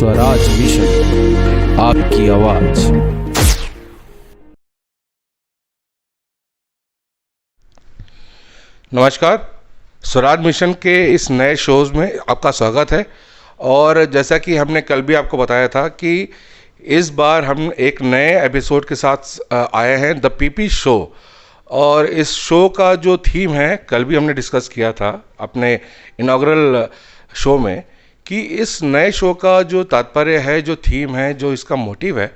Swaraj mission, आपकी आवाज। नमस्कार, स्वराज मिशन के इस नए शोज़ में आपका स्वागत है। और जैसा कि हमने कल भी आपको बताया था कि इस बार हम एक नए एपिसोड के साथ आए हैं, द पीपी शो। और इस शो का जो थीम है, कल भी हमने डिस्कस किया था अपने इनॉग्रल शो में, कि इस नए शो का जो तात्पर्य है, जो थीम है, जो इसका मोटिव है,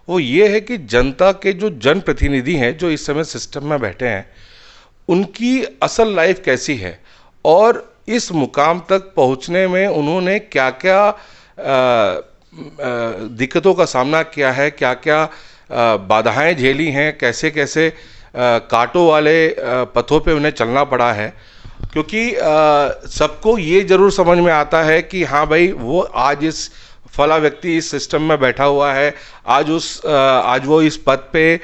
वो ये है कि जनता के जो जनप्रतिनिधि हैं, जो इस समय सिस्टम में बैठे हैं, उनकी असल लाइफ कैसी है और इस मुकाम तक पहुंचने में उन्होंने क्या क्या दिक्कतों का सामना किया है, क्या क्या बाधाएं झेली हैं, कैसे कैसे कांटों वाले पथों पे उन्हें चलना पड़ा है। क्योंकि सबको ये ज़रूर समझ में आता है कि हाँ भाई, वो आज इस फला व्यक्ति इस सिस्टम में बैठा हुआ है, आज वो इस पद पे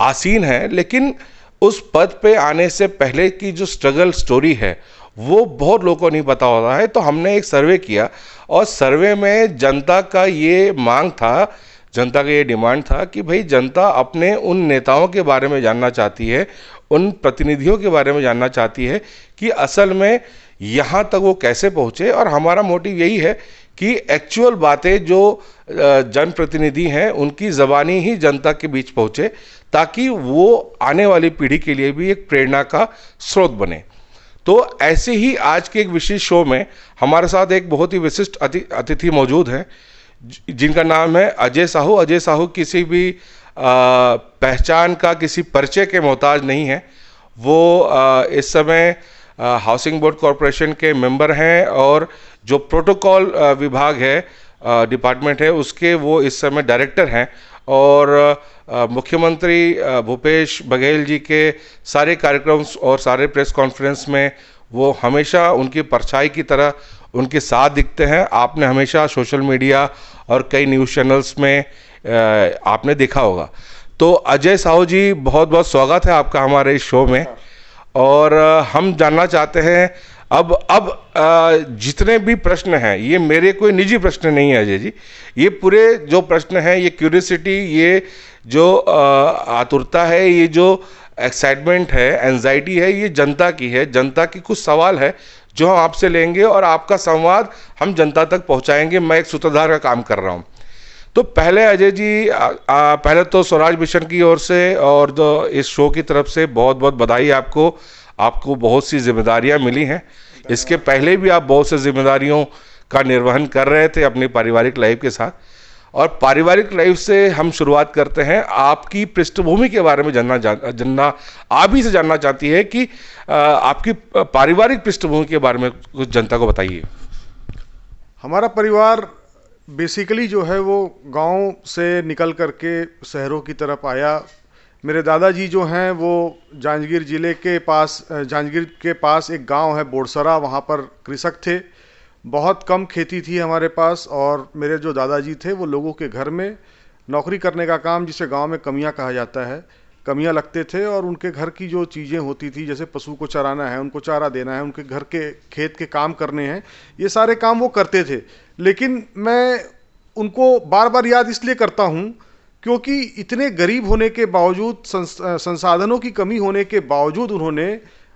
आसीन है, लेकिन उस पद पे आने से पहले की जो स्ट्रगल स्टोरी है वो बहुत लोगों को नहीं पता होता है। तो हमने एक सर्वे किया और सर्वे में जनता का ये मांग था, जनता का ये डिमांड था कि भाई जनता अपने उन नेताओं के बारे में जानना चाहती है, उन प्रतिनिधियों के बारे में जानना चाहती है कि असल में यहाँ तक वो कैसे पहुँचे। और हमारा मोटिव यही है कि एक्चुअल बातें जो जनप्रतिनिधि हैं उनकी ज़बानी ही जनता के बीच पहुँचे, ताकि वो आने वाली पीढ़ी के लिए भी एक प्रेरणा का स्रोत बने। तो ऐसे ही आज के एक विशेष शो में हमारे साथ एक बहुत ही विशिष्ट अतिथि मौजूद हैं, जिनका नाम है अजय साहू। अजय साहू किसी भी पहचान का, किसी परिचय के मोहताज नहीं है। वो इस समय हाउसिंग बोर्ड कॉरपोरेशन के मेंबर हैं और जो प्रोटोकॉल विभाग है, डिपार्टमेंट है, उसके वो इस समय डायरेक्टर हैं। और मुख्यमंत्री भूपेश बघेल जी के सारे कार्यक्रम और सारे प्रेस कॉन्फ्रेंस में वो हमेशा उनकी परछाई की तरह उनके साथ दिखते हैं। आपने हमेशा सोशल मीडिया और कई न्यूज़ चैनल्स में आपने देखा होगा। तो अजय साहू जी, बहुत बहुत स्वागत है आपका हमारे इस शो में। और हम जानना चाहते हैं अब जितने भी प्रश्न हैं, ये मेरे कोई निजी प्रश्न नहीं है अजय जी, ये पूरे जो प्रश्न हैं, ये क्यूरियोसिटी, ये जो आतुरता है, ये जो एक्साइटमेंट है, एंजाइटी है, ये जनता की है। जनता की कुछ सवाल है जो हम आपसे लेंगे और आपका संवाद हम जनता तक पहुंचाएंगे। मैं एक सूत्रधार का काम कर रहा हूं। तो पहले अजय जी, पहले तो स्वराज मिशन की ओर से और जो इस शो की तरफ से बहुत बहुत बधाई आपको। आपको बहुत सी जिम्मेदारियां मिली हैं। इसके पहले भी आप बहुत से जिम्मेदारियों का निर्वहन कर रहे थे अपनी पारिवारिक लाइफ के साथ। और पारिवारिक लाइफ से हम शुरुआत करते हैं। आपकी पृष्ठभूमि के बारे में जानना आप ही से जानना चाहती है कि आपकी पारिवारिक पृष्ठभूमि के बारे में कुछ जनता को बताइए। हमारा परिवार बेसिकली जो है वो गांव से निकल करके शहरों की तरफ आया। मेरे दादाजी जो हैं वो जांजगीर ज़िले के पास, जांजगीर के पास एक गांव है बोरसरा, वहाँ पर कृषक थे। बहुत कम खेती थी हमारे पास। और मेरे जो दादाजी थे वो लोगों के घर में नौकरी करने का काम, जिसे गांव में कमियां कहा जाता है, कमियां लगते थे। और उनके घर की जो चीज़ें होती थी, जैसे पशु को चराना है, उनको चारा देना है, उनके घर के खेत के काम करने हैं, ये सारे काम वो करते थे। लेकिन मैं उनको बार बार याद इसलिए करता हूँ क्योंकि इतने गरीब होने के बावजूद, संसाधनों की कमी होने के बावजूद, उन्होंने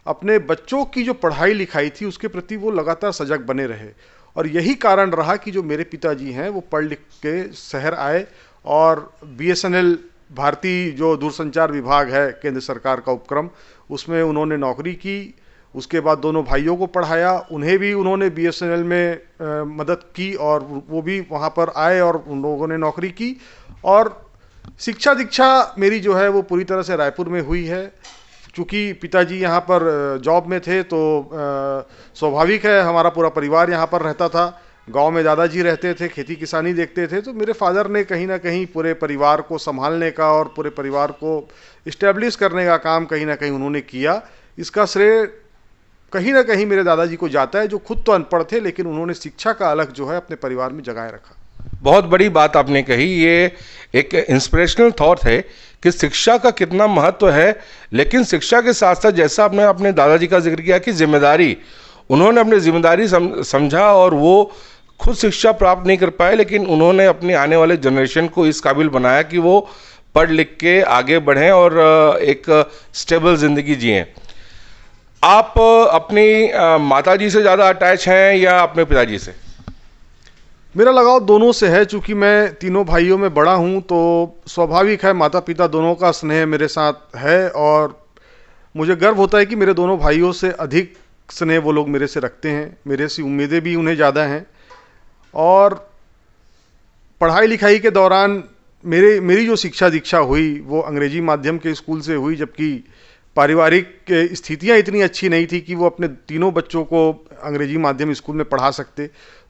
अपने बच्चों की जो पढ़ाई लिखाई थी उसके प्रति वो लगातार सजग बने रहे। और यही कारण रहा कि जो मेरे पिताजी हैं वो पढ़ लिख के शहर आए और BSNL, भारतीय जो दूरसंचार विभाग है केंद्र सरकार का उपक्रम, उसमें उन्होंने नौकरी की। उसके बाद दोनों भाइयों को पढ़ाया, उन्हें भी उन्होंने BSNL में मदद की और वो भी वहाँ पर आए और उन लोगों ने नौकरी की। और शिक्षा दीक्षा मेरी जो है वो पूरी तरह से रायपुर में हुई है। चूँकि पिताजी यहाँ पर जॉब में थे तो स्वाभाविक है हमारा पूरा परिवार यहाँ पर रहता था। गांव में दादाजी रहते थे, खेती किसानी देखते थे। तो मेरे फादर ने कहीं ना कहीं पूरे परिवार को संभालने का और पूरे परिवार को इस्टेब्लिश करने का काम कहीं ना कहीं उन्होंने किया। इसका श्रेय कहीं ना कहीं मेरे दादाजी को जाता है, जो खुद तो अनपढ़ थे लेकिन उन्होंने शिक्षा का अलग जो है अपने परिवार में जगाए रखा। बहुत बड़ी बात आपने कही। ये एक इंस्पिरेशनल थॉट है कि शिक्षा का कितना महत्व है। लेकिन शिक्षा के साथ साथ, जैसा आपने अपने दादाजी का जिक्र किया कि जिम्मेदारी, उन्होंने अपनी जिम्मेदारी समझा और वो खुद शिक्षा प्राप्त नहीं कर पाए, लेकिन उन्होंने अपनी आने वाले जनरेशन को इस काबिल बनाया कि वो पढ़ लिख के आगे बढ़ें और एक स्टेबल ज़िंदगी जिएं। आप अपनी माताजी से ज़्यादा अटैच हैं या अपने पिताजी से? मेरा लगाव दोनों से है। चूँकि मैं तीनों भाइयों में बड़ा हूँ तो स्वाभाविक है माता पिता दोनों का स्नेह मेरे साथ है, और मुझे गर्व होता है कि मेरे दोनों भाइयों से अधिक स्नेह वो लोग मेरे से रखते हैं। मेरे से उम्मीदें भी उन्हें ज़्यादा हैं। और पढ़ाई लिखाई के दौरान मेरी जो शिक्षा दीक्षा हुई वो अंग्रेजी माध्यम के स्कूल से हुई, जबकि पारिवारिक स्थितियाँ इतनी अच्छी नहीं थी कि वो अपने तीनों बच्चों को अंग्रेजी माध्यम स्कूल में पढ़ा सकते।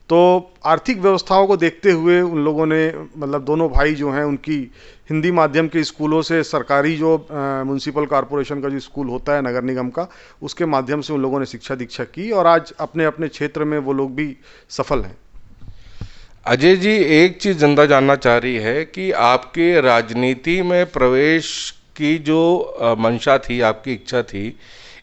तो आर्थिक व्यवस्थाओं को देखते हुए उन लोगों ने, मतलब दोनों भाई जो हैं, उनकी हिंदी माध्यम के स्कूलों से सरकारी जो म्युनिसिपल कॉरपोरेशन का जो स्कूल होता है नगर निगम का, उसके माध्यम से उन लोगों ने शिक्षा दीक्षा की और आज अपने अपने क्षेत्र में वो लोग भी सफल हैं। अजय जी, एक चीज़ जनता जानना चाह रही है कि आपके राजनीति में प्रवेश की जो मंशा थी, आपकी इच्छा थी,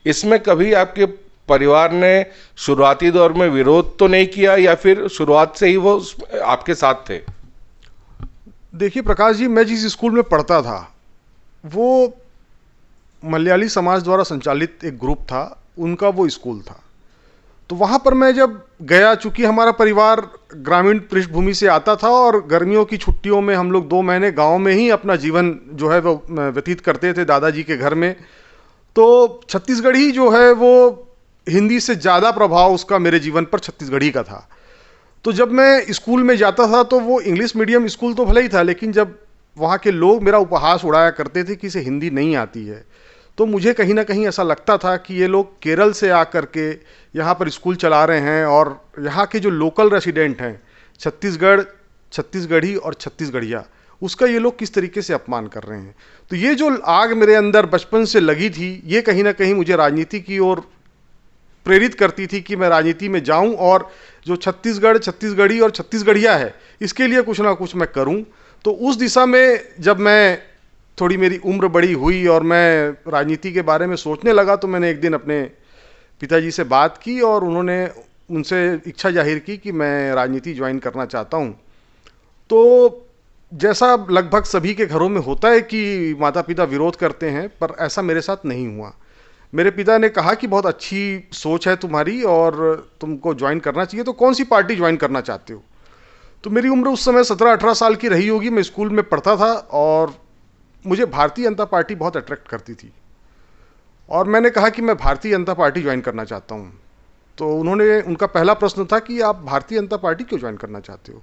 इसमें कभी आपके परिवार ने शुरुआती दौर में विरोध तो नहीं किया या फिर शुरुआत से ही वो आपके साथ थे? देखिए प्रकाश जी, मैं जिस स्कूल में पढ़ता था वो मलयाली समाज द्वारा संचालित एक ग्रुप था, उनका वो स्कूल था। तो वहाँ पर मैं जब गया, चूँकि हमारा परिवार ग्रामीण पृष्ठभूमि से आता था और गर्मियों की छुट्टियों में हम लोग 2 महीने गांव में ही अपना जीवन जो है वो व्यतीत करते थे दादाजी के घर में। तो छत्तीसगढ़ी जो है वो हिंदी से ज़्यादा प्रभाव उसका मेरे जीवन पर छत्तीसगढ़ी का था। तो जब मैं स्कूल में जाता था तो वो इंग्लिश मीडियम स्कूल तो भले ही था, लेकिन जब वहाँ के लोग मेरा उपहास उड़ाया करते थे कि इसे हिंदी नहीं आती है, तो मुझे कहीं ना कहीं ऐसा लगता था कि ये लोग केरल से आकर के यहाँ पर स्कूल चला रहे हैं और यहाँ के जो लोकल रेसिडेंट हैं, छत्तीसगढ़ी और छत्तीसगढ़िया, उसका ये लोग किस तरीके से अपमान कर रहे हैं। तो ये जो आग मेरे अंदर बचपन से लगी थी, ये कहीं ना कहीं मुझे राजनीति की ओर प्रेरित करती थी कि मैं राजनीति में जाऊं और जो छत्तीसगढ़, छत्तीसगढ़ी और छत्तीसगढ़िया है, इसके लिए कुछ ना कुछ मैं करूं। तो उस दिशा में जब मैं थोड़ी मेरी उम्र बड़ी हुई और मैं राजनीति के बारे में सोचने लगा, तो मैंने एक दिन अपने पिताजी से बात की और उन्होंने उनसे इच्छा जाहिर की कि मैं राजनीति ज्वाइन करना चाहता हूं। तो जैसा लगभग सभी के घरों में होता है कि माता पिता विरोध करते हैं, पर ऐसा मेरे साथ नहीं हुआ। मेरे पिता ने कहा कि बहुत अच्छी सोच है तुम्हारी और तुमको ज्वाइन करना चाहिए, तो कौन सी पार्टी ज्वाइन करना चाहते हो। तो मेरी उम्र उस समय 17-18 साल की रही होगी, मैं स्कूल में पढ़ता था और मुझे भारतीय जनता पार्टी बहुत अट्रैक्ट करती थी और मैंने कहा कि मैं भारतीय जनता पार्टी ज्वाइन करना चाहता हूँ। तो उनका पहला प्रश्न था कि आप भारतीय जनता पार्टी क्यों ज्वाइन करना चाहते हो।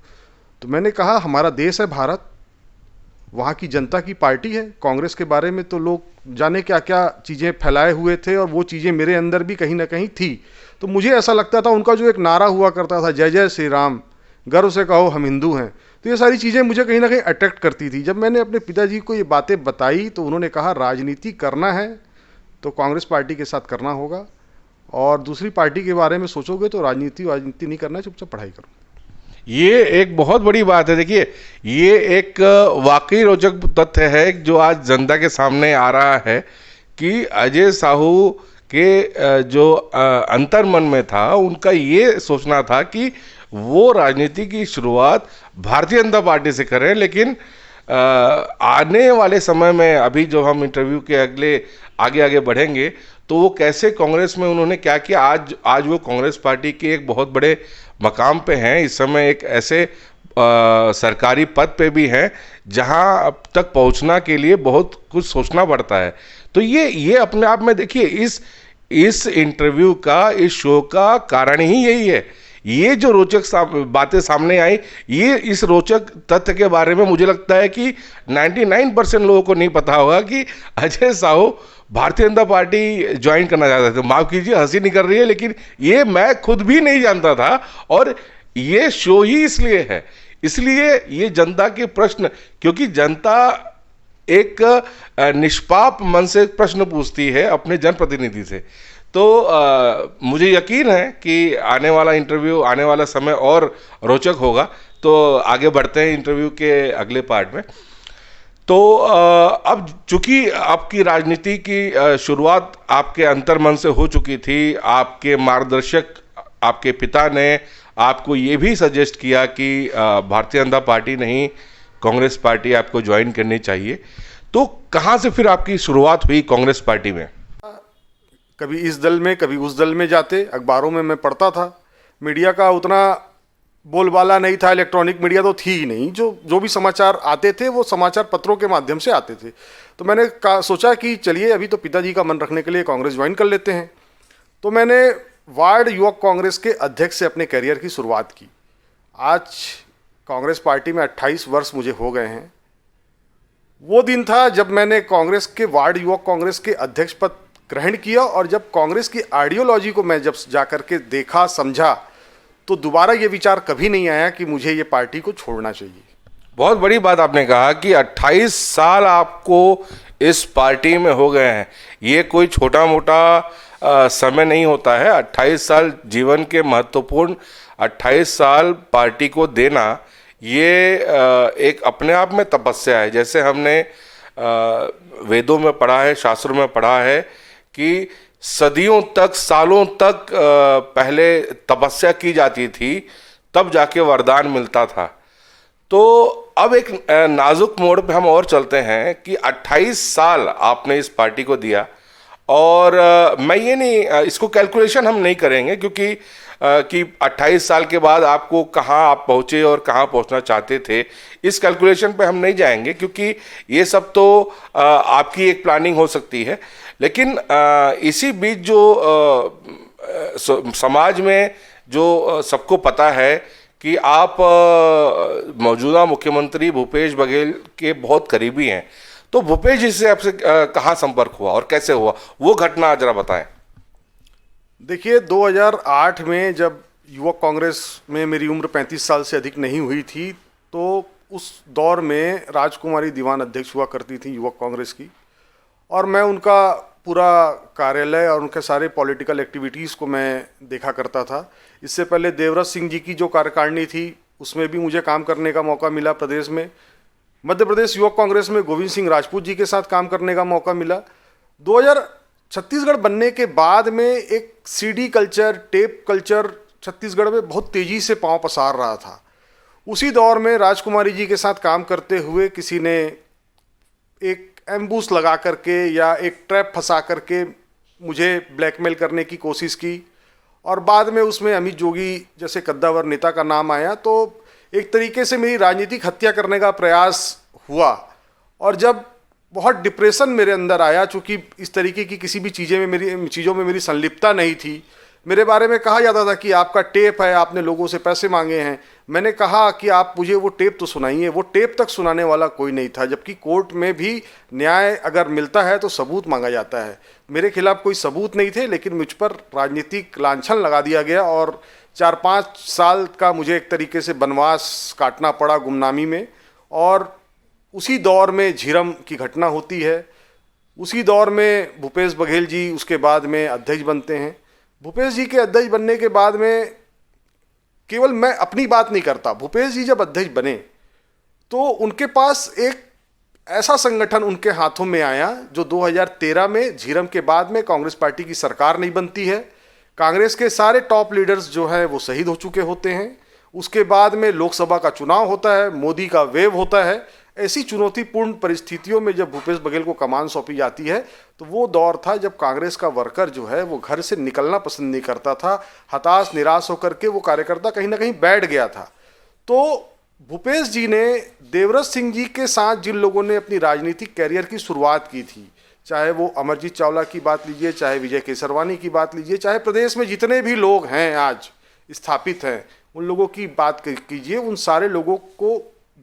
तो मैंने कहा हमारा देश है भारत, वहाँ की जनता की पार्टी है। कांग्रेस के बारे में तो लोग जाने क्या क्या चीज़ें फैलाए हुए थे और वो चीज़ें मेरे अंदर भी कहीं ना कहीं थी। तो मुझे ऐसा लगता था, उनका जो एक नारा हुआ करता था, जय जय श्री राम, गर्व से कहो हम हिंदू हैं, तो ये सारी चीज़ें मुझे कहीं ना कहीं अट्रैक्ट करती थी। जब मैंने अपने पिताजी को ये बातें बताई तो उन्होंने कहा राजनीति करना है तो कांग्रेस पार्टी के साथ करना होगा और दूसरी पार्टी के बारे में सोचोगे तो राजनीति नहीं करना, चुपचाप पढ़ाई करो। ये एक बहुत बड़ी बात है। देखिए, ये एक वाकई रोचक तथ्य है जो आज जनता के सामने आ रहा है कि अजय साहू के जो अंतर्मन में था, उनका ये सोचना था कि वो राजनीति की शुरुआत भारतीय जनता पार्टी से करें, लेकिन आने वाले समय में, अभी जो हम इंटरव्यू के आगे बढ़ेंगे, तो वो कैसे कांग्रेस में उन्होंने क्या किया, आज वो कांग्रेस पार्टी के एक बहुत बड़े मकाम पे हैं। इस समय एक ऐसे सरकारी पद पे भी हैं जहां अब तक पहुंचना के लिए बहुत कुछ सोचना पड़ता है। तो ये अपने आप में देखिए, इस इंटरव्यू का, इस शो का कारण ही यही है। ये जो रोचक बातें सामने आई, ये इस रोचक तथ्य के बारे में मुझे लगता है कि 99% लोगों को नहीं पता होगा कि अजय साहू भारतीय जनता पार्टी ज्वाइन करना चाहते थे। माफ कीजिए, हंसी नहीं कर रही है, लेकिन ये मैं खुद भी नहीं जानता था और ये शो ही इसलिए है। इसलिए ये जनता के प्रश्न, क्योंकि जनता एक निष्पाप मन से प्रश्न पूछती है अपने जनप्रतिनिधि से, तो मुझे यकीन है कि आने वाला इंटरव्यू, आने वाला समय और रोचक होगा। तो आगे बढ़ते हैं इंटरव्यू के अगले पार्ट में। तो अब चूंकि आपकी राजनीति की शुरुआत आपके अंतर्मन से हो चुकी थी, आपके मार्गदर्शक आपके पिता ने आपको ये भी सजेस्ट किया कि भारतीय जनता पार्टी नहीं, कांग्रेस पार्टी आपको ज्वाइन करनी चाहिए। तो कहाँ से फिर आपकी शुरुआत हुई कांग्रेस पार्टी में? कभी इस दल में कभी उस दल में जाते, अखबारों में मैं पढ़ता था। मीडिया का उतना बोलबाला नहीं था, इलेक्ट्रॉनिक मीडिया तो थी ही नहीं। जो भी समाचार आते थे वो समाचार पत्रों के माध्यम से आते थे। तो मैंने सोचा कि चलिए अभी तो पिताजी का मन रखने के लिए कांग्रेस ज्वाइन कर लेते हैं। तो मैंने वार्ड युवक कांग्रेस के अध्यक्ष से अपने करियर की शुरुआत की। आज कांग्रेस पार्टी में 28 वर्ष मुझे हो गए हैं। वो दिन था जब मैंने कांग्रेस के वार्ड युवक कांग्रेस के अध्यक्ष पद ग्रहण किया, और जब कांग्रेस की आइडियोलॉजी को मैं जब जाकर के देखा, समझा, तो दोबारा ये विचार कभी नहीं आया कि मुझे ये पार्टी को छोड़ना चाहिए। बहुत बड़ी बात आपने कहा कि 28 साल आपको इस पार्टी में हो गए हैं। ये कोई छोटा मोटा समय नहीं होता है। 28 साल जीवन के महत्वपूर्ण 28 साल पार्टी को देना, ये एक अपने आप में तपस्या है। जैसे हमने वेदों में पढ़ा है, शास्त्रों में पढ़ा है कि सदियों तक, सालों तक पहले तपस्या की जाती थी, तब जाके वरदान मिलता था। तो अब एक नाजुक मोड़ पे हम और चलते हैं कि 28 साल आपने इस पार्टी को दिया, और मैं ये नहीं, इसको कैलकुलेशन हम नहीं करेंगे क्योंकि कि 28 साल के बाद आपको कहाँ आप पहुँचे और कहाँ पहुँचना चाहते थे, इस कैलकुलेशन पे हम नहीं जाएंगे क्योंकि ये सब तो आपकी एक प्लानिंग हो सकती है। लेकिन इसी बीच जो समाज में जो सबको पता है कि आप मौजूदा मुख्यमंत्री भूपेश बघेल के बहुत करीबी हैं, तो भूपेश जी से आपसे कहाँ संपर्क हुआ और कैसे हुआ, वो घटना जरा बताएं। देखिए, 2008 में जब युवक कांग्रेस में मेरी उम्र 35 साल से अधिक नहीं हुई थी, तो उस दौर में राजकुमारी दीवान अध्यक्ष हुआ करती थी युवक कांग्रेस की, और मैं उनका पूरा कार्यालय और उनके सारे पॉलिटिकल एक्टिविटीज़ को मैं देखा करता था। इससे पहले देवव्रत सिंह जी की जो कार्यकारिणी थी, उसमें भी मुझे काम करने का मौका मिला प्रदेश में। मध्य प्रदेश युवक कांग्रेस में गोविंद सिंह राजपूत जी के साथ काम करने का मौका मिला। 2000 छत्तीसगढ़ बनने के बाद में एक CD culture, tape culture Chhattisgarh में बहुत तेज़ी से पांव पसार रहा था। उसी दौर में राजकुमारी जी के साथ काम करते हुए किसी ने एक एम्बूस लगा करके या एक ट्रैप फंसा करके मुझे ब्लैकमेल करने की कोशिश की, और बाद में उसमें अमित जोगी जैसे कद्दावर नेता का नाम आया, तो एक तरीके से मेरी राजनीतिक हत्या करने का प्रयास हुआ। और जब बहुत डिप्रेशन मेरे अंदर आया, चूँकि इस तरीके की किसी भी चीज़ों में मेरी संलिप्तता नहीं थी। मेरे बारे में कहा जाता था कि आपका टेप है, आपने लोगों से पैसे मांगे हैं। मैंने कहा कि आप मुझे वो टेप तो सुनाइए। वो टेप तक सुनाने वाला कोई नहीं था, जबकि कोर्ट में भी न्याय अगर मिलता है तो सबूत मांगा जाता है। मेरे खिलाफ कोई सबूत नहीं थे, लेकिन मुझ पर राजनीतिक लांछन लगा दिया गया, और 4-5 साल का मुझे एक तरीके से वनवास काटना पड़ा गुमनामी में। और उसी दौर में झीरम की घटना होती है। उसी दौर में भूपेश बघेल जी उसके बाद में अध्यक्ष बनते हैं। भूपेश जी के अध्यक्ष बनने के बाद में केवल मैं अपनी बात नहीं करता, भूपेश जी जब अध्यक्ष बने तो उनके पास एक ऐसा संगठन उनके हाथों में आया जो 2013 में झीरम के बाद में कांग्रेस पार्टी की सरकार नहीं बनती है। कांग्रेस के सारे टॉप लीडर्स जो हैं वो शहीद हो चुके होते हैं। उसके बाद में लोकसभा का चुनाव होता है, मोदी का वेव होता है। ऐसी चुनौतीपूर्ण परिस्थितियों में जब भूपेश बघेल को कमान सौंपी जाती है, तो वो दौर था जब कांग्रेस का वर्कर जो है वो घर से निकलना पसंद नहीं करता था। हताश, निराश होकर के वो कार्यकर्ता कहीं ना कहीं बैठ गया था। तो भूपेश जी ने देवव्रत सिंह जी के साथ जिन लोगों ने अपनी राजनीतिक कैरियर की शुरुआत की थी, चाहे वो अमरजीत चावला की बात लीजिए, चाहे विजय केसरवानी की बात लीजिए, चाहे प्रदेश में जितने भी लोग हैं आज स्थापित हैं, उन लोगों की बात कीजिए, उन सारे लोगों को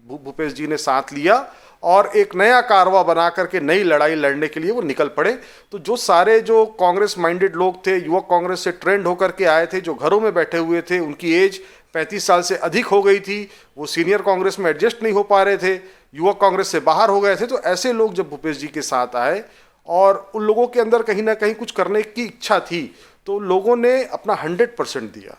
भूपेश जी ने साथ लिया और एक नया कारवा बना करके नई लड़ाई लड़ने के लिए वो निकल पड़े। तो जो सारे जो कांग्रेस माइंडेड लोग थे, युवक कांग्रेस से ट्रेंड होकर के आए थे, जो घरों में बैठे हुए थे, उनकी एज 35 साल से अधिक हो गई थी, वो सीनियर कांग्रेस में एडजस्ट नहीं हो पा रहे थे, युवक कांग्रेस से बाहर हो गए थे। तो ऐसे लोग जब भूपेश जी के साथ आए और उन लोगों के अंदर कहीं ना कहीं कुछ करने की इच्छा थी, तो लोगों ने अपना 100% दिया।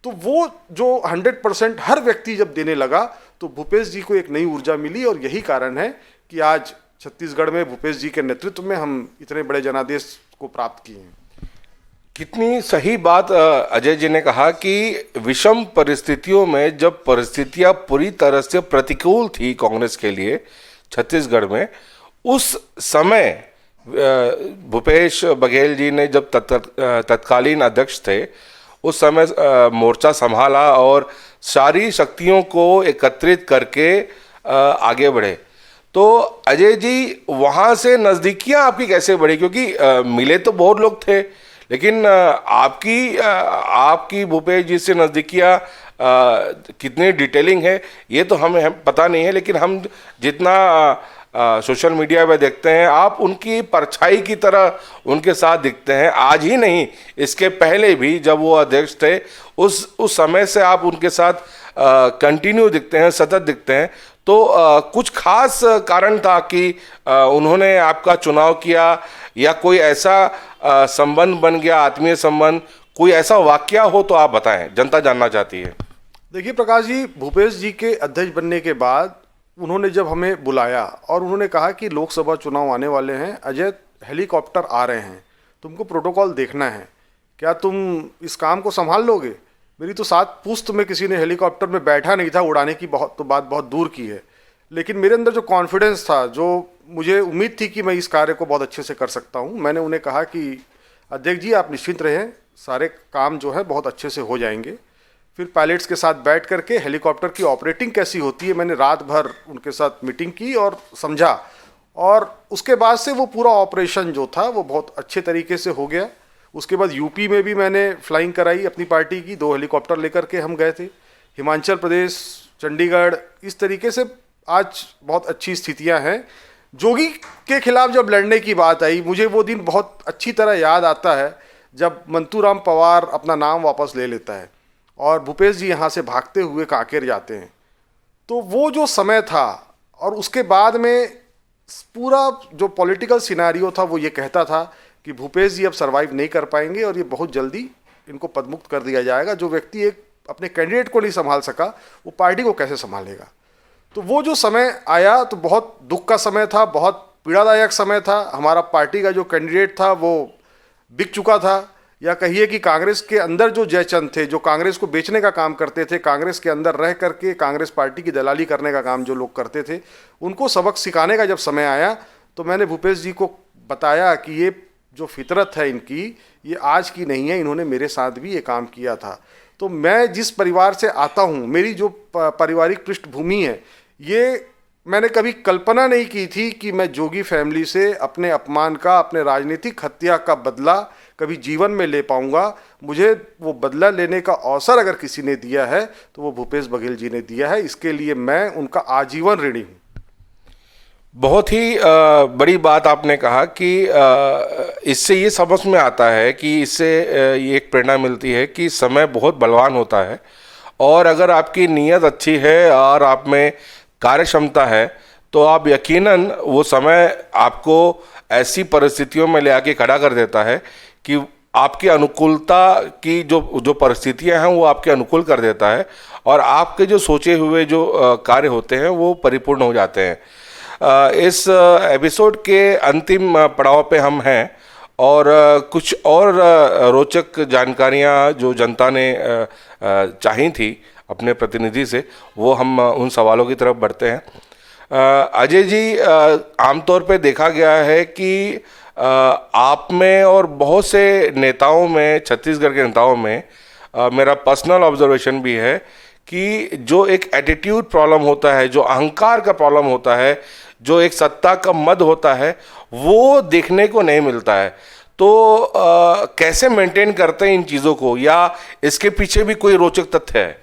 तो वो जो 100% हर व्यक्ति जब देने लगा, तो भूपेश जी को एक नई ऊर्जा मिली। और यही कारण है कि आज छत्तीसगढ़ में भूपेश जी के नेतृत्व में हम इतने बड़े जनादेश को प्राप्त किए हैं। कितनी सही बात अजय जी ने कहा कि विषम परिस्थितियों में जब परिस्थितियां पूरी तरह से प्रतिकूल थी कांग्रेस के लिए छत्तीसगढ़ में, उस समय भूपेश बघेल जी ने जब तत्कालीन अध्यक्ष थे, उस समय मोर्चा संभाला और सारी शक्तियों को एकत्रित करके आगे बढ़े। तो अजय जी, वहाँ से नज़दीकियाँ आपकी कैसे बढ़ी? क्योंकि मिले तो बहुत लोग थे, लेकिन आपकी भूपेश जी से नज़दीकियाँ कितनी डिटेलिंग है ये तो हमें पता नहीं है, लेकिन हम जितना सोशल मीडिया पे देखते हैं, आप उनकी परछाई की तरह उनके साथ दिखते हैं। आज ही नहीं, इसके पहले भी जब वो अध्यक्ष थे, उस समय से आप उनके साथ कंटिन्यू दिखते हैं, सतत दिखते हैं। तो कुछ खास कारण था कि उन्होंने आपका चुनाव किया, या कोई ऐसा संबंध बन गया, आत्मीय संबंध, कोई ऐसा वाकया हो तो आप बताएं, जनता जानना चाहती है। देखिए प्रकाश जी, भूपेश जी के अध्यक्ष बनने के बाद उन्होंने जब हमें बुलाया और उन्होंने कहा कि लोकसभा चुनाव आने वाले हैं, अजय हेलीकॉप्टर आ रहे हैं, तुमको प्रोटोकॉल देखना है, क्या तुम इस काम को संभाल लोगे? मेरी तो 7 पुश्त में किसी ने हेलीकॉप्टर में बैठा नहीं था, उड़ाने की बात बहुत दूर की है। लेकिन मेरे अंदर जो कॉन्फिडेंस था, जो मुझे उम्मीद थी कि मैं इस कार्य को बहुत अच्छे से कर सकता हूँ, मैंने उन्हें कहा कि अध्यक्ष जी आप निश्चिंत रहें, सारे काम जो है बहुत अच्छे से हो जाएंगे। फिर पायलट्स के साथ बैठ करके हेलीकॉप्टर की ऑपरेटिंग कैसी होती है, मैंने रात भर उनके साथ मीटिंग की और समझा, और उसके बाद से वो पूरा ऑपरेशन जो था वो बहुत अच्छे तरीके से हो गया। उसके बाद यूपी में भी मैंने फ्लाइंग कराई अपनी पार्टी की, 2 हेलीकॉप्टर लेकर के हम गए थे। हिमाचल प्रदेश, चंडीगढ़, इस तरीके से आज बहुत अच्छी स्थितियां हैं। जोगी के खिलाफ जब लड़ने की बात आई, मुझे वो दिन बहुत अच्छी तरह याद आता है जब मंतूराम पवार अपना नाम वापस ले लेता है और भूपेश जी यहाँ से भागते हुए कांकेर जाते हैं। तो वो जो समय था, और उसके बाद में पूरा जो पॉलिटिकल सिनेरियो था वो ये कहता था कि भूपेश जी अब सरवाइव नहीं कर पाएंगे और ये बहुत जल्दी इनको पदमुक्त कर दिया जाएगा। जो व्यक्ति एक अपने कैंडिडेट को नहीं संभाल सका, वो पार्टी को कैसे संभालेगा? तो वो जो समय आया तो बहुत दुख का समय था, बहुत पीड़ादायक समय था। हमारा पार्टी का जो कैंडिडेट था वो बिक चुका था, या कहिए कि कांग्रेस के अंदर जो जयचंद थे, जो कांग्रेस को बेचने का काम करते थे, कांग्रेस के अंदर रह करके कांग्रेस पार्टी की दलाली करने का काम जो लोग करते थे, उनको सबक सिखाने का जब समय आया तो मैंने भूपेश जी को बताया कि ये जो फितरत है इनकी, ये आज की नहीं है, इन्होंने मेरे साथ भी ये काम किया था। तो मैं जिस परिवार से आता हूँ, मेरी जो पारिवारिक पृष्ठभूमि है, ये मैंने कभी कल्पना नहीं की थी कि मैं जोगी फैमिली से अपने अपमान का, अपने राजनीतिक हत्या का बदला कभी जीवन में ले पाऊंगा। मुझे वो बदला लेने का अवसर अगर किसी ने दिया है तो वो भूपेश बघेल जी ने दिया है। इसके लिए मैं उनका आजीवन ऋणी हूँ। बहुत ही बड़ी बात आपने कहा कि इससे ये समझ में आता है कि इससे ये एक प्रेरणा मिलती है कि समय बहुत बलवान होता है, और अगर आपकी नीयत अच्छी है और आप में कार्य क्षमता है तो आप यकीनन वो समय आपको ऐसी परिस्थितियों में ले आके खड़ा कर देता है कि आपकी अनुकूलता की जो परिस्थितियां हैं वो आपके अनुकूल कर देता है, और आपके जो सोचे हुए जो कार्य होते हैं वो परिपूर्ण हो जाते हैं। इस एपिसोड के अंतिम पड़ाव पे हम हैं, और कुछ और रोचक जानकारियां जो जनता ने चाही थी अपने प्रतिनिधि से, वो हम उन सवालों की तरफ बढ़ते हैं। अजय जी, आमतौर पे देखा गया है कि आप में और बहुत से नेताओं में, छत्तीसगढ़ के नेताओं में, मेरा पर्सनल ऑब्जर्वेशन भी है कि जो एक एटीट्यूड प्रॉब्लम होता है, जो अहंकार का प्रॉब्लम होता है, जो एक सत्ता का मद होता है, वो देखने को नहीं मिलता है। तो कैसे मेंटेन करते हैं इन चीज़ों को, या इसके पीछे भी कोई रोचक तथ्य है?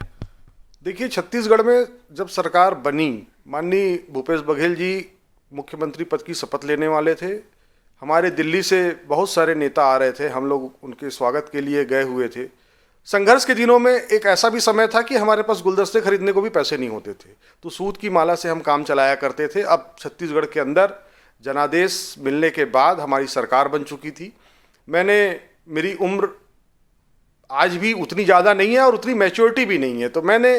देखिए, छत्तीसगढ़ में जब सरकार बनी, माननीय भूपेश बघेल जी मुख्यमंत्री पद की शपथ लेने वाले थे। हमारे दिल्ली से बहुत सारे नेता आ रहे थे, हम लोग उनके स्वागत के लिए गए हुए थे। संघर्ष के दिनों में एक ऐसा भी समय था कि हमारे पास गुलदस्ते खरीदने को भी पैसे नहीं होते थे, तो सूत की माला से हम काम चलाया करते थे। अब छत्तीसगढ़ के अंदर जनादेश मिलने के बाद हमारी सरकार बन चुकी थी। मेरी उम्र आज भी उतनी ज़्यादा नहीं है और उतनी मैच्योरिटी भी नहीं है, तो मैंने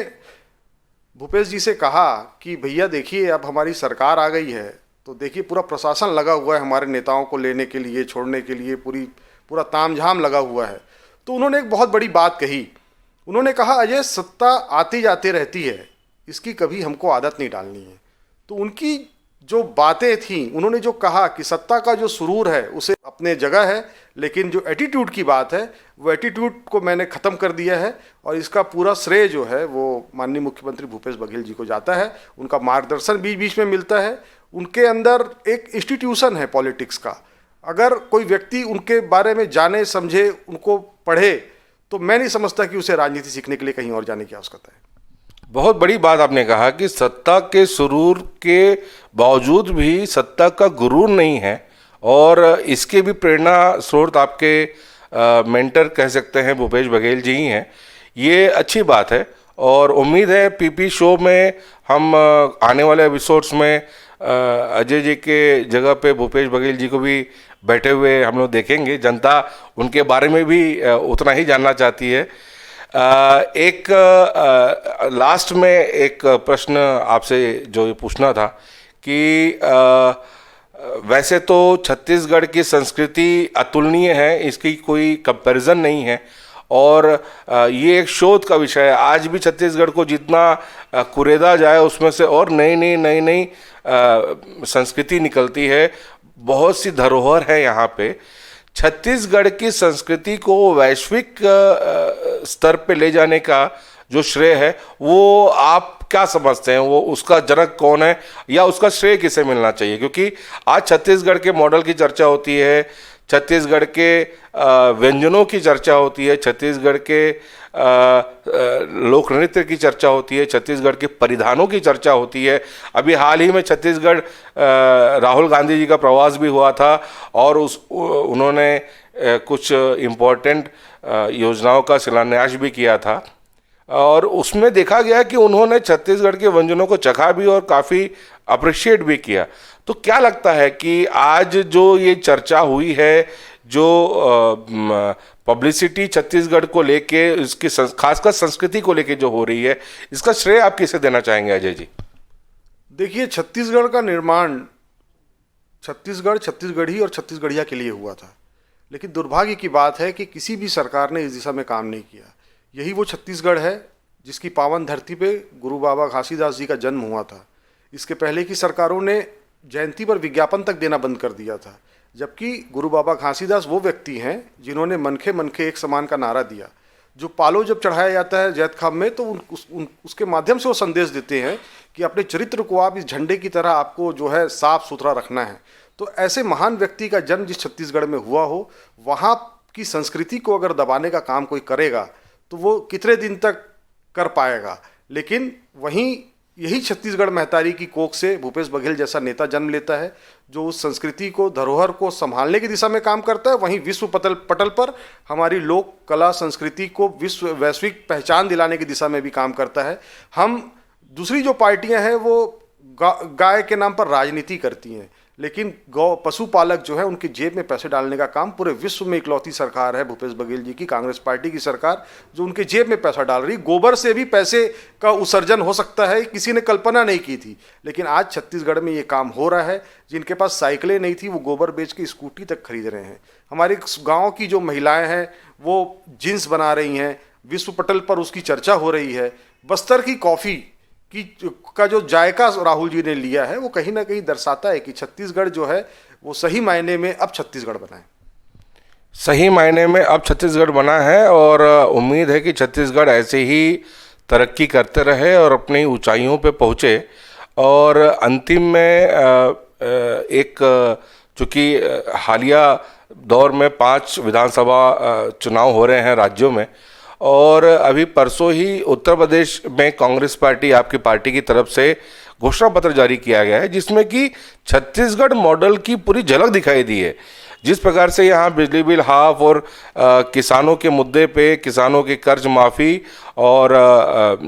भूपेश जी से कहा कि भैया देखिए, अब हमारी सरकार आ गई है, तो देखिए पूरा प्रशासन लगा हुआ है हमारे नेताओं को लेने के लिए, छोड़ने के लिए, पूरा तामझाम लगा हुआ है। तो उन्होंने एक बहुत बड़ी बात कही। उन्होंने कहा, अजय, सत्ता आती जाती रहती है, इसकी कभी हमको आदत नहीं डालनी है। तो उनकी जो बातें थी, उन्होंने जो कहा कि सत्ता का जो सुरूर है उसे अपने जगह है, लेकिन जो एटीट्यूड की बात है वो एटीट्यूड को मैंने ख़त्म कर दिया है, और इसका पूरा श्रेय जो है वो माननीय मुख्यमंत्री भूपेश बघेल जी को जाता है। उनका मार्गदर्शन बीच बीच में मिलता है। उनके अंदर एक इंस्टीट्यूशन है पॉलिटिक्स का। अगर कोई व्यक्ति उनके बारे में जाने, समझे, उनको पढ़े, तो मैं नहीं समझता कि उसे राजनीति सीखने के लिए कहीं और जाने की आवश्यकता है। बहुत बड़ी बात आपने कहा कि सत्ता के सुरूर के बावजूद भी सत्ता का गुरूर नहीं है, और इसके भी प्रेरणा स्रोत आपके मेंटर कह सकते हैं भूपेश बघेल जी ही हैं। ये अच्छी बात है, और उम्मीद है पीपी शो में हम आने वाले एपिसोड्स में अजय जी के जगह पे भूपेश बघेल जी को भी बैठे हुए हम लोग देखेंगे। जनता उनके बारे में भी उतना ही जानना चाहती है। एक लास्ट में एक प्रश्न आपसे जो ये पूछना था कि वैसे तो छत्तीसगढ़ की संस्कृति अतुलनीय है, इसकी कोई कंपैरिजन नहीं है, और ये एक शोध का विषय है। आज भी छत्तीसगढ़ को जितना कुरेदा जाए उसमें से और नई संस्कृति निकलती है। बहुत सी धरोहर है यहाँ पे। छत्तीसगढ़ की संस्कृति को वैश्विक स्तर पे ले जाने का जो श्रेय है वो आप क्या समझते हैं, वो उसका जनक कौन है, या उसका श्रेय किसे मिलना चाहिए? क्योंकि आज छत्तीसगढ़ के मॉडल की चर्चा होती है, छत्तीसगढ़ के व्यंजनों की चर्चा होती है, छत्तीसगढ़ के लोक नृत्य की चर्चा होती है, छत्तीसगढ़ के परिधानों की चर्चा होती है। अभी हाल ही में छत्तीसगढ़ राहुल गांधी जी का प्रवास भी हुआ था, और उन्होंने कुछ इम्पोर्टेंट योजनाओं का शिलान्यास भी किया था, और उसमें देखा गया कि उन्होंने छत्तीसगढ़ के व्यंजनों को चखा भी और काफ़ी अप्रिशिएट भी किया। तो क्या लगता है कि आज जो ये चर्चा हुई है, जो पब्लिसिटी छत्तीसगढ़ को लेके, इसकी खासकर संस्कृति को लेके जो हो रही है, इसका श्रेय आप किसे देना चाहेंगे अजय जी? देखिए, छत्तीसगढ़ का निर्माण छत्तीसगढ़ी और छत्तीसगढ़िया के लिए हुआ था, लेकिन दुर्भाग्य की बात है कि किसी भी सरकार ने इस दिशा में काम नहीं किया। यही वो छत्तीसगढ़ है जिसकी पावन धरती पे गुरु बाबा घासीदास जी का जन्म हुआ था। इसके पहले की सरकारों ने जयंती पर विज्ञापन तक देना बंद कर दिया था, जबकि गुरु बाबा घासीदास वो व्यक्ति हैं जिन्होंने मनखे मनखे एक समान का नारा दिया। जो पालो जब चढ़ाया जाता है जैत खाम में, तो उसके माध्यम से वो संदेश देते हैं कि अपने चरित्र को आप इस झंडे की तरह आपको जो है साफ सुथरा रखना है। तो ऐसे महान व्यक्ति का जन्म जिस छत्तीसगढ़ में हुआ हो, वहाँ की संस्कृति को अगर दबाने का काम कोई करेगा तो वो कितने दिन तक कर पाएगा। लेकिन वहीं यही छत्तीसगढ़ महतारी की कोख से भूपेश बघेल जैसा नेता जन्म लेता है, जो उस संस्कृति को, धरोहर को संभालने की दिशा में काम करता है। वहीं विश्व पटल पर हमारी लोक कला संस्कृति को वैश्विक पहचान दिलाने की दिशा में भी काम करता है। हम दूसरी जो पार्टियां हैं वो गाय के नाम पर राजनीति करती हैं, लेकिन गौ पशुपालक जो है उनकी जेब में पैसे डालने का काम पूरे विश्व में इकलौती सरकार है भूपेश बघेल जी की, कांग्रेस पार्टी की सरकार, जो उनके जेब में पैसा डाल रही। गोबर से भी पैसे का उत्सर्जन हो सकता है, किसी ने कल्पना नहीं की थी, लेकिन आज छत्तीसगढ़ में ये काम हो रहा है। जिनके पास साइकिलें नहीं थी वो गोबर बेच के स्कूटी तक खरीद रहे हैं। हमारे गाँव की जो महिलाएँ हैं वो जीन्स बना रही हैं, विश्व पटल पर उसकी चर्चा हो रही है। बस्तर की कॉफ़ी का जो जायका राहुल जी ने लिया है, वो कहीं ना कहीं दर्शाता है कि छत्तीसगढ़ जो है वो सही मायने में अब छत्तीसगढ़ बना है। सही मायने में अब छत्तीसगढ़ बना है, और उम्मीद है कि छत्तीसगढ़ ऐसे ही तरक्की करते रहे और अपनी ऊंचाइयों पे पहुँचे। और अंतिम में एक, चूँकि हालिया दौर में 5 विधानसभा चुनाव हो रहे हैं राज्यों में, और अभी परसों ही उत्तर प्रदेश में कांग्रेस पार्टी, आपकी पार्टी की तरफ से घोषणा पत्र जारी किया गया है, जिसमें कि छत्तीसगढ़ मॉडल की पूरी झलक दिखाई दी है। जिस प्रकार से यहाँ बिजली बिल हाफ, और किसानों के मुद्दे पे किसानों की कर्ज माफ़ी, और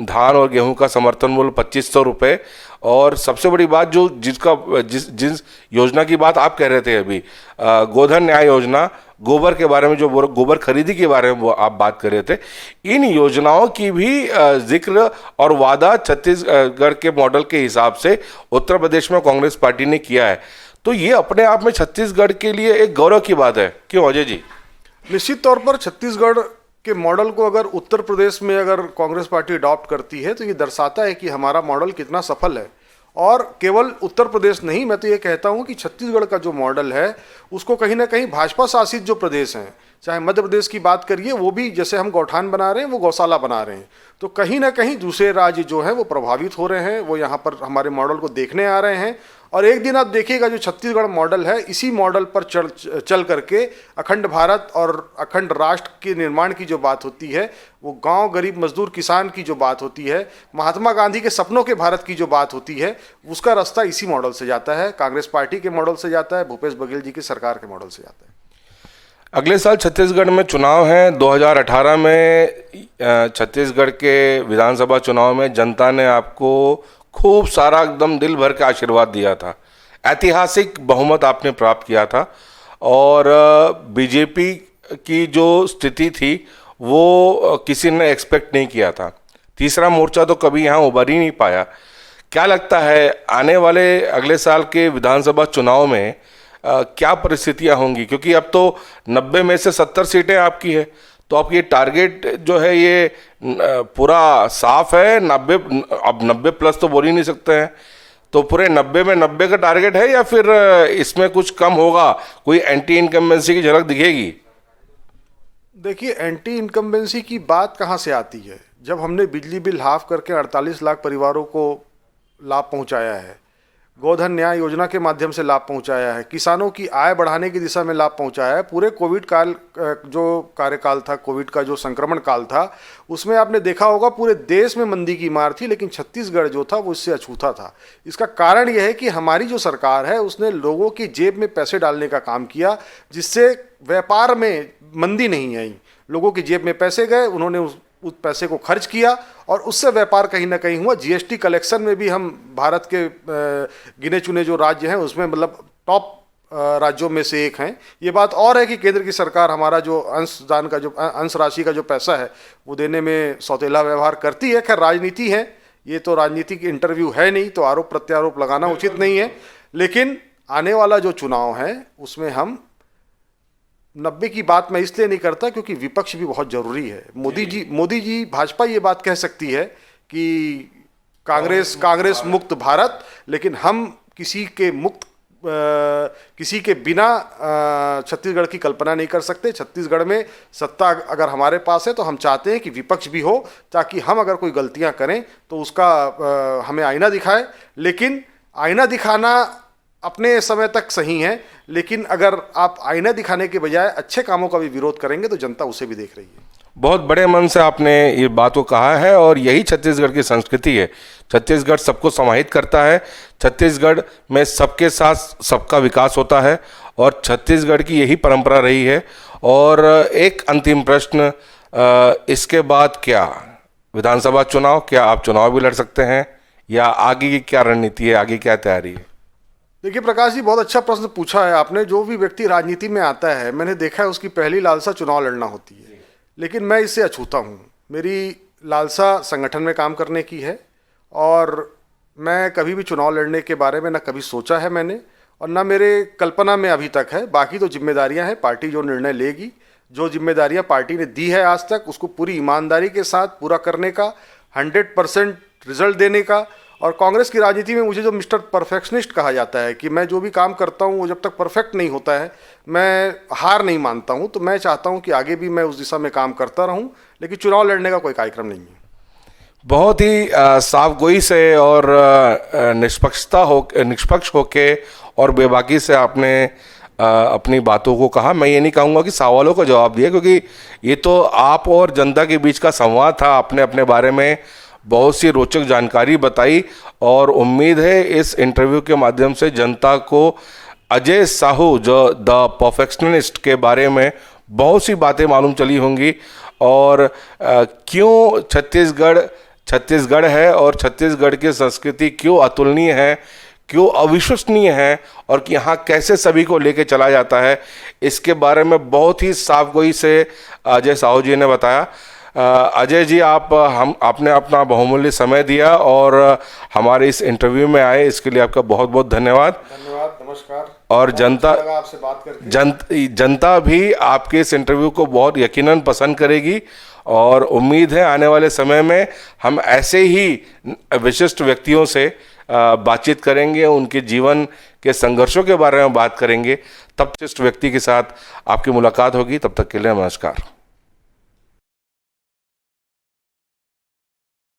धान और गेहूं का समर्थन मूल्य 2500 रुपये, और सबसे बड़ी बात जो जिस योजना की बात आप कह रहे थे अभी, गोधन न्याय योजना, गोबर के बारे में, जो गोबर खरीदी के बारे में वो आप बात कर रहे थे, इन योजनाओं की भी जिक्र और वादा छत्तीसगढ़ के मॉडल के हिसाब से उत्तर प्रदेश में कांग्रेस पार्टी ने किया है। तो ये अपने आप में छत्तीसगढ़ के लिए एक गौरव की बात है, क्यों अजय जी? निश्चित तौर पर छत्तीसगढ़ के मॉडल को अगर उत्तर प्रदेश में अगर कांग्रेस पार्टी अडॉप्ट करती है तो ये दर्शाता है कि हमारा मॉडल कितना सफल है। और केवल उत्तर प्रदेश नहीं, मैं तो ये कहता हूँ कि छत्तीसगढ़ का जो मॉडल है उसको कहीं ना कहीं भाजपा शासित जो प्रदेश हैं, चाहे मध्य प्रदेश की बात करिए, वो भी जैसे हम गौठान बना रहे हैं वो गौशाला बना रहे हैं, तो कहीं ना कहीं दूसरे राज्य जो हैं वो प्रभावित हो रहे हैं, वो यहाँ पर हमारे मॉडल को देखने आ रहे हैं। और एक दिन आप देखिएगा जो छत्तीसगढ़ मॉडल है, इसी मॉडल पर चल करके अखंड भारत और अखंड राष्ट्र के निर्माण की जो बात होती है, वो गांव गरीब मजदूर किसान की जो बात होती है, महात्मा गांधी के सपनों के भारत की जो बात होती है, उसका रास्ता इसी मॉडल से जाता है, कांग्रेस पार्टी के मॉडल से जाता है, भूपेश बघेल जी की सरकार के मॉडल से जाता है। अगले साल छत्तीसगढ़ में चुनाव हैं। 2018 में छत्तीसगढ़ के विधानसभा चुनाव में जनता ने आपको खूब सारा एकदम दिल भर के आशीर्वाद दिया था, ऐतिहासिक बहुमत आपने प्राप्त किया था, और बीजेपी की जो स्थिति थी वो किसी ने एक्सपेक्ट नहीं किया था। तीसरा मोर्चा तो कभी यहाँ उभर ही नहीं पाया। क्या लगता है आने वाले अगले साल के विधानसभा चुनाव में क्या परिस्थितियाँ होंगी, क्योंकि अब तो 90 में से 70 सीटें आपकी है, तो आपकी ये टारगेट जो है ये पूरा साफ है? 90, अब 90 प्लस तो बोल ही नहीं सकते हैं, तो पूरे 90 में 90 का टारगेट है या फिर इसमें कुछ कम होगा, कोई एंटी इनकम्बेंसी की झलक दिखेगी? देखिए, एंटी इनकम्बेंसी की बात कहाँ से आती है? जब हमने बिजली बिल हाफ करके 48 लाख परिवारों को लाभ पहुँचाया है, गोधन न्याय योजना के माध्यम से लाभ पहुंचाया है, किसानों की आय बढ़ाने की दिशा में लाभ पहुंचाया है, पूरे कोविड काल जो कार्यकाल था, कोविड का जो संक्रमण काल था, उसमें आपने देखा होगा पूरे देश में मंदी की मार थी, लेकिन छत्तीसगढ़ जो था वो इससे अछूता था। इसका कारण यह है कि हमारी जो सरकार है उसने लोगों की जेब में पैसे डालने का काम किया, जिससे व्यापार में मंदी नहीं आई। लोगों की जेब में पैसे गए, उन्होंने उस पैसे को खर्च किया और उससे व्यापार कहीं ना कहीं हुआ। जीएसटी कलेक्शन में भी हम भारत के गिने चुने जो राज्य हैं उसमें मतलब टॉप राज्यों में से एक हैं। ये बात और है कि केंद्र की सरकार हमारा जो अंशदान का जो अंश राशि का जो पैसा है वो देने में सौतेला व्यवहार करती है। खैर, राजनीति है, ये तो राजनीतिक इंटरव्यू है नहीं, तो आरोप प्रत्यारोप लगाना उचित नहीं है। लेकिन आने वाला जो चुनाव है उसमें हम 90 की बात मैं इसलिए नहीं करता क्योंकि विपक्ष भी बहुत जरूरी है। मोदी जी भाजपा ये बात कह सकती है कि कांग्रेस मुक्त भारत, लेकिन हम किसी के बिना छत्तीसगढ़ की कल्पना नहीं कर सकते। छत्तीसगढ़ में सत्ता अगर हमारे पास है तो हम चाहते हैं कि विपक्ष भी हो, ताकि हम अगर कोई गलतियां करें तो उसका हमें आईना दिखाए। लेकिन आईना दिखाना अपने समय तक सही है, लेकिन अगर आप आईना दिखाने के बजाय अच्छे कामों का भी विरोध करेंगे तो जनता उसे भी देख रही है। बहुत बड़े मन से आपने ये बात को कहा है और यही छत्तीसगढ़ की संस्कृति है। छत्तीसगढ़ सबको समाहित करता है, छत्तीसगढ़ में सबके साथ सबका विकास होता है और छत्तीसगढ़ की यही परंपरा रही है। और एक अंतिम प्रश्न, इसके बाद क्या विधानसभा चुनाव, क्या आप चुनाव भी लड़ सकते हैं या आगे की क्या रणनीति है, आगे क्या तैयारी है? देखिए प्रकाश जी, बहुत अच्छा प्रश्न पूछा है आपने। जो भी व्यक्ति राजनीति में आता है, मैंने देखा है उसकी पहली लालसा चुनाव लड़ना होती है, लेकिन मैं इससे अछूता हूँ। मेरी लालसा संगठन में काम करने की है और मैं कभी भी चुनाव लड़ने के बारे में ना कभी सोचा है मैंने, और ना मेरे कल्पना में अभी तक है। बाकी तो जिम्मेदारियां हैं, पार्टी जो निर्णय लेगी, जो जिम्मेदारियां पार्टी ने दी है आज तक, उसको पूरी ईमानदारी के साथ पूरा करने का, 100% रिजल्ट देने का। और कांग्रेस की राजनीति में मुझे जो मिस्टर परफेक्शनिस्ट कहा जाता है कि मैं जो भी काम करता हूं वो जब तक परफेक्ट नहीं होता है मैं हार नहीं मानता हूं। तो मैं चाहता हूं कि आगे भी मैं उस दिशा में काम करता रहूं, लेकिन चुनाव लड़ने का कोई कार्यक्रम नहीं है। बहुत ही साफगोई से और निष्पक्ष होके और बेबाकी से आपने अपनी बातों को कहा। मैं ये नहीं कहूँगा कि सवालों का जवाब दिया, क्योंकि ये तो आप और जनता के बीच का संवाद था। आपने अपने बारे में बहुत सी रोचक जानकारी बताई और उम्मीद है इस इंटरव्यू के माध्यम से जनता को अजय साहू जो द परफेक्शनिस्ट के बारे में बहुत सी बातें मालूम चली होंगी और क्यों छत्तीसगढ़ है और छत्तीसगढ़ की संस्कृति क्यों अतुलनीय है, क्यों अविश्वसनीय है और कि यहाँ कैसे सभी को लेके चला जाता है। इसके बारे में बहुत ही साफगोई से अजय साहू जी ने बताया। अजय जी, आपने अपना बहुमूल्य समय दिया और हमारे इस इंटरव्यू में आए, इसके लिए आपका बहुत बहुत धन्यवाद। धन्यवाद, नमस्कार। और जनता अच्छा लगा आपसे बात करके। जनता भी आपके इस इंटरव्यू को बहुत यकीनन पसंद करेगी और उम्मीद है आने वाले समय में हम ऐसे ही विशिष्ट व्यक्तियों से बातचीत करेंगे, उनके जीवन के संघर्षों के बारे में बात करेंगे। तब विशिष्ट व्यक्ति के साथ आपकी मुलाकात होगी। तब तक के लिए नमस्कार।